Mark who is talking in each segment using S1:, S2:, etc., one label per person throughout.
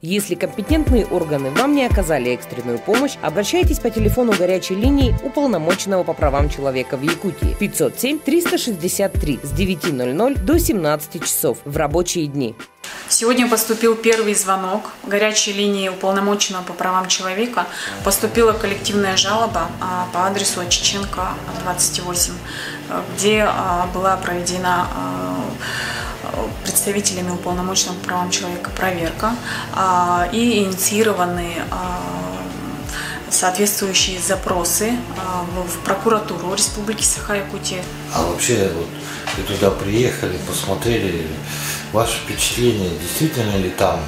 S1: Если компетентные органы вам не оказали экстренную помощь, обращайтесь по телефону горячей линии уполномоченного по правам человека в Якутии 507-363 с 9:00 до 17 часов в рабочие дни.
S2: Сегодня поступил первый звонок горячей линии уполномоченного по правам человека. Поступила коллективная жалоба по адресу Очиченко, 28, где была проведена представителями уполномоченного по правам человека проверка и инициированы соответствующие запросы в прокуратуру Республики Саха-Якутия.
S3: А вообще, вот, вы туда приехали, посмотрели, ваше впечатление, действительно ли там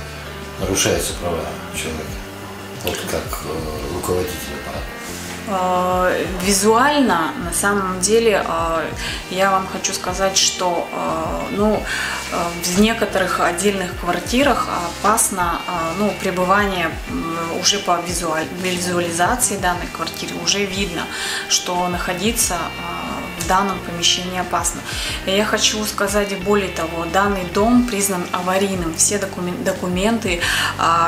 S3: нарушаются права человека, вот как руководителя?
S2: Визуально, на самом деле, я вам хочу сказать, что в некоторых отдельных квартирах опасно пребывание уже по визуализации данной квартиры, уже видно, что находиться в данном помещении опасно. И я хочу сказать более того, данный дом признан аварийным. Все документы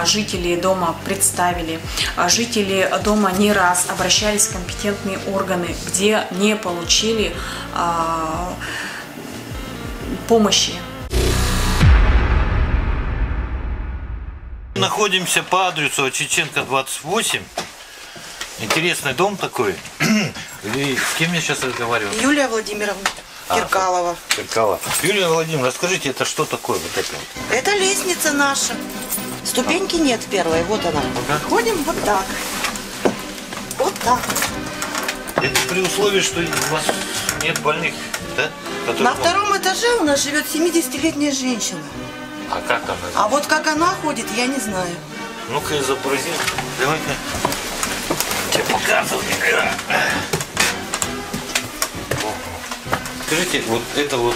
S2: жители дома представили. Жители дома не раз обращались в компетентные органы, где не получили помощи.
S3: Находимся по адресу Очиченко, 28. Интересный дом такой. И с кем я сейчас разговариваю?
S4: Юлия Владимировна Киркалова.
S3: Киркалова. Юлия Владимировна, расскажите, это что такое вот это?
S4: Это лестница наша. Ступеньки нет первой, вот она. Ходим вот так. Вот так.
S3: Это при условии, что у вас нет больных, да?
S4: На втором этаже у нас живет 70-летняя женщина.
S3: А как она?
S4: А вот как она ходит, я не знаю.
S3: Ну-ка, изобрази. Давай-ка. Тебе показывай. Скажите, вот это вот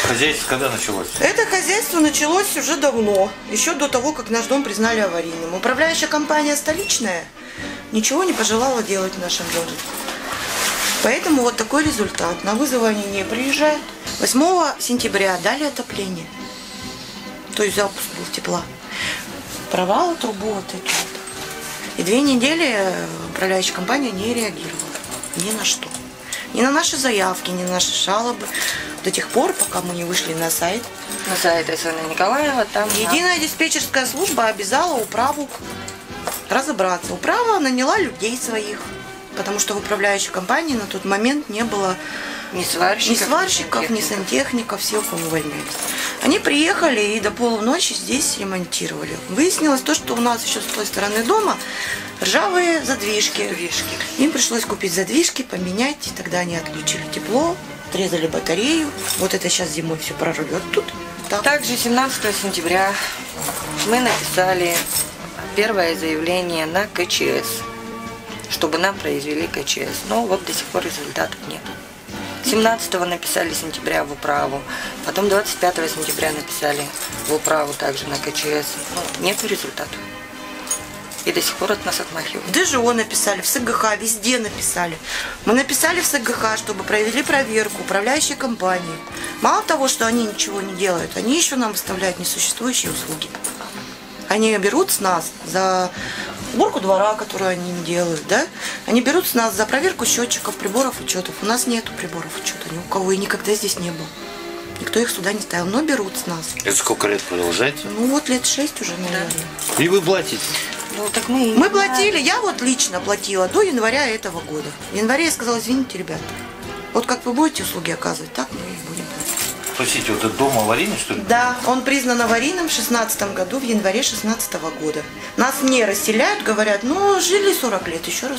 S3: хозяйство когда началось?
S4: Это хозяйство началось уже давно, еще до того, как наш дом признали аварийным. Управляющая компания «Столичная» ничего не пожелала делать в нашем доме. Поэтому вот такой результат. На вызовы они не приезжают. 8 сентября дали отопление. То есть запуск был тепла. Провал трубу вот эту вот. И 2 недели управляющая компания не реагировала ни на что. Ни на наши заявки, ни на наши жалобы. До тех пор, пока мы не вышли на сайт.
S5: На сайт Светланы Николаева. Там
S4: единая диспетчерская служба обязала управу разобраться. Управа наняла людей своих. Потому что в управляющей компании на тот момент не было ни сварщиков, ни сантехников, все увольнялись. Они приехали и до полуночи здесь ремонтировали. Выяснилось то, что у нас еще с той стороны дома ржавые задвижки. Им пришлось купить задвижки, поменять. Тогда они отключили тепло, отрезали батарею. Вот это сейчас зимой все прорвет тут. Так.
S5: Также 17 сентября мы написали первое заявление на КЧС, чтобы нам произвели КЧС. Но вот до сих пор результатов нет. 17 написали сентября в управу, потом 25 сентября написали в управу также на КЧС. Нет результатов. И до сих пор от нас отмахивают.
S4: ДЖО написали, в СГХ, везде написали. Мы написали в СГХ, чтобы провели проверку управляющей компании. Мало того, что они ничего не делают, они еще нам выставляют несуществующие услуги. Они берут с нас за уборку двора, которую они не делают, да? Они берут с нас за проверку счетчиков, приборов, учетов. У нас нету приборов учета, ни у кого и никогда здесь не было. Никто их сюда не ставил, но берут с нас.
S3: Это сколько лет продолжаете?
S4: Ну вот лет 6 уже, наверное.
S3: Да. И вы платите?
S5: Ну, так мы
S4: платили, я вот лично платила до января этого года. В январе я сказала: извините, ребята, вот как вы будете услуги оказывать, так мы и будем платить.
S3: Простите, вот этот дом аварийный, что ли?
S4: Да, он признан аварийным в 2016 году, в январе 2016 года. Нас не расселяют, говорят, ну, жили 40 лет, еще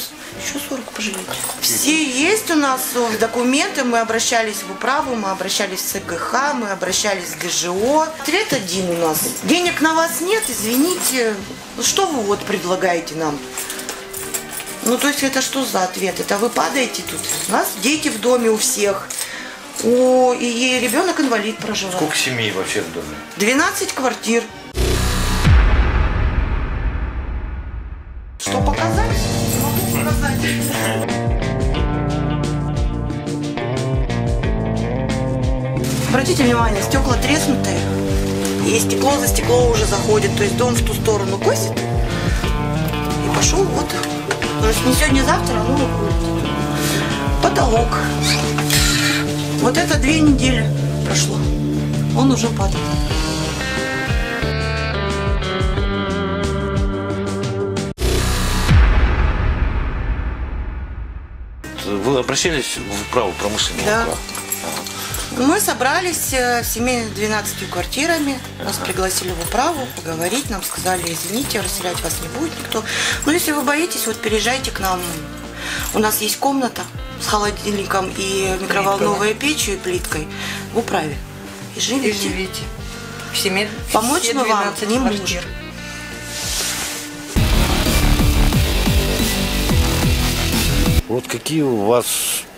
S4: 40 поживите. Все есть у нас документы, мы обращались в управу, мы обращались в СГХ, мы обращались в ДЖО. Ответ один у нас: денег на вас нет, извините, что вы вот предлагаете нам? Ну, то есть это что за ответ? Это вы падаете тут? У нас дети в доме у всех. И ребенок инвалид проживает.
S3: Сколько семей вообще в доме?
S4: 12 квартир. Обратите внимание, стекла треснутые, и стекло за стекло уже заходит, то есть дом в ту сторону косит, и пошел вот, то есть не сегодня-завтра, оно уходит. Потолок. Вот это 2 недели прошло, он уже падает.
S3: Вы обращались в право промышленного?
S4: Да. Мы собрались семейными 12 квартирами, нас пригласили в управу поговорить, нам сказали, извините, расселять вас не будет никто. Но если вы боитесь, вот переезжайте к нам. У нас есть комната с холодильником и микроволновой печью и плиткой в управе. И живите.
S5: В семье
S4: Помочь мы вам не можем.
S3: Вот какие у вас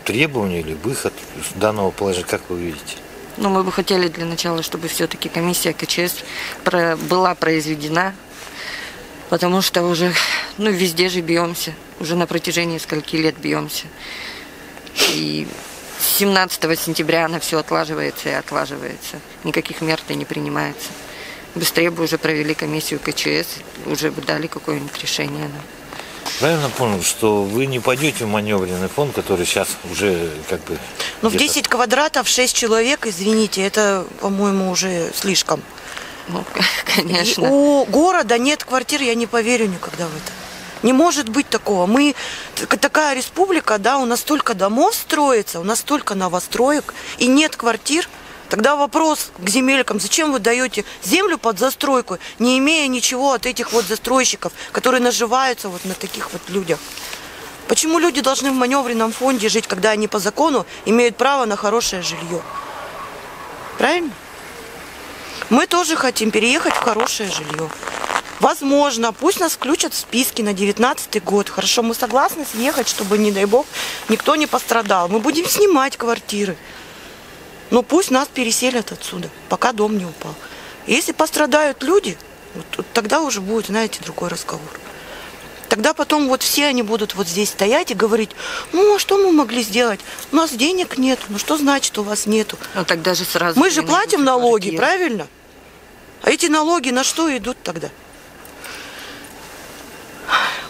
S3: требования или выход из данного положения, как вы видите?
S5: Ну, мы бы хотели для начала, чтобы все-таки комиссия КЧС была произведена, потому что уже, везде же бьемся, уже на протяжении скольки лет бьемся. И с 17 сентября она все отлаживается и отлаживается, никаких мер-то не принимается. Быстрее бы уже провели комиссию КЧС, уже бы дали какое-нибудь решение нам.
S3: Правильно понял, что вы не пойдете в маневренный фонд, который сейчас уже как бы...
S4: Ну, в 10 квадратов 6 человек, извините, это, по-моему, уже слишком.
S5: Ну, конечно.
S4: И у города нет квартир, я не поверю никогда в это. Не может быть такого. Мы такая республика, да, у нас столько домов строится, у нас столько новостроек, и нет квартир. Тогда вопрос к земелькам, зачем вы даете землю под застройку, не имея ничего от этих вот застройщиков, которые наживаются вот на таких вот людях? Почему люди должны в маневренном фонде жить, когда они по закону имеют право на хорошее жилье? Правильно? Мы тоже хотим переехать в хорошее жилье. Возможно, пусть нас включат в списки на 19-й год. Хорошо, мы согласны съехать, чтобы, не дай бог, никто не пострадал. Мы будем снимать квартиры. Но пусть нас переселят отсюда, пока дом не упал. Если пострадают люди, вот тогда уже будет, знаете, другой разговор. Тогда потом вот все они будут вот здесь стоять и говорить, ну, а что мы могли сделать? У нас денег нет. Ну, что значит, у вас нету?
S5: Ну, тогда же сразу...
S4: Мы же платим налоги, правильно? А эти налоги на что идут тогда?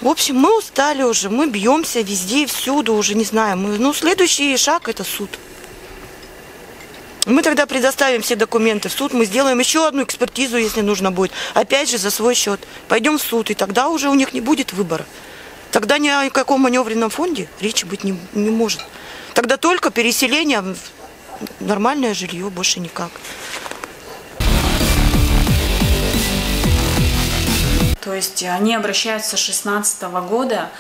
S4: В общем, мы устали уже, мы бьемся везде и всюду уже, не знаю. Следующий шаг – это суд. Мы тогда предоставим все документы в суд, мы сделаем еще одну экспертизу, если нужно будет. Опять же, за свой счет. Пойдем в суд, и тогда уже у них не будет выбора. Тогда ни о каком маневренном фонде речи быть не может. Тогда только переселение в нормальное жилье, больше никак.
S2: То есть они обращаются с 2016 года,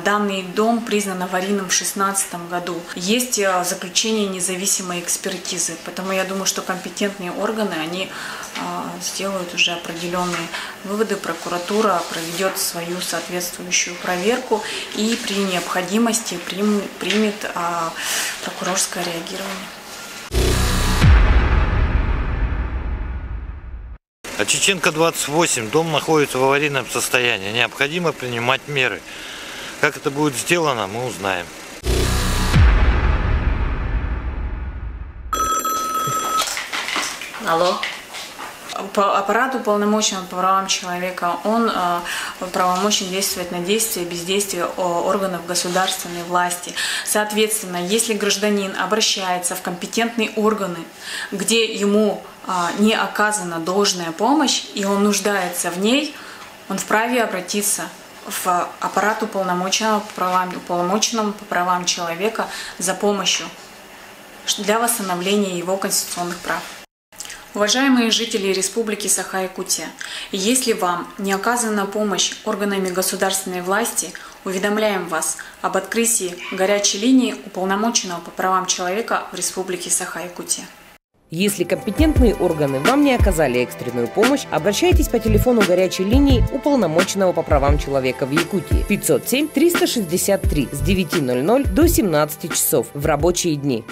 S2: данный дом признан аварийным в 2016 году. Есть заключение независимой экспертизы, поэтому я думаю, что компетентные органы, они сделают уже определенные выводы, прокуратура проведет свою соответствующую проверку и при необходимости примет прокурорское реагирование.
S3: А Чеченко 28, дом находится в аварийном состоянии. Необходимо принимать меры. Как это будет сделано, мы узнаем.
S2: Алло. Аппарат уполномоченного по правам человека, он правомочен действовать на действие и бездействие органов государственной власти. Соответственно, если гражданин обращается в компетентные органы, где ему не оказана должная помощь и он нуждается в ней, он вправе обратиться в аппарат уполномоченного по правам человека за помощью для восстановления его конституционных прав. Уважаемые жители Республики Саха-Якутия, если вам не оказана помощь органами государственной власти, уведомляем вас об открытии горячей линии уполномоченного по правам человека в Республике Саха-Якутия.
S1: Если компетентные органы вам не оказали экстренную помощь, обращайтесь по телефону горячей линии уполномоченного по правам человека в Якутии 507-363 с 9:00 до 17 часов в рабочие дни.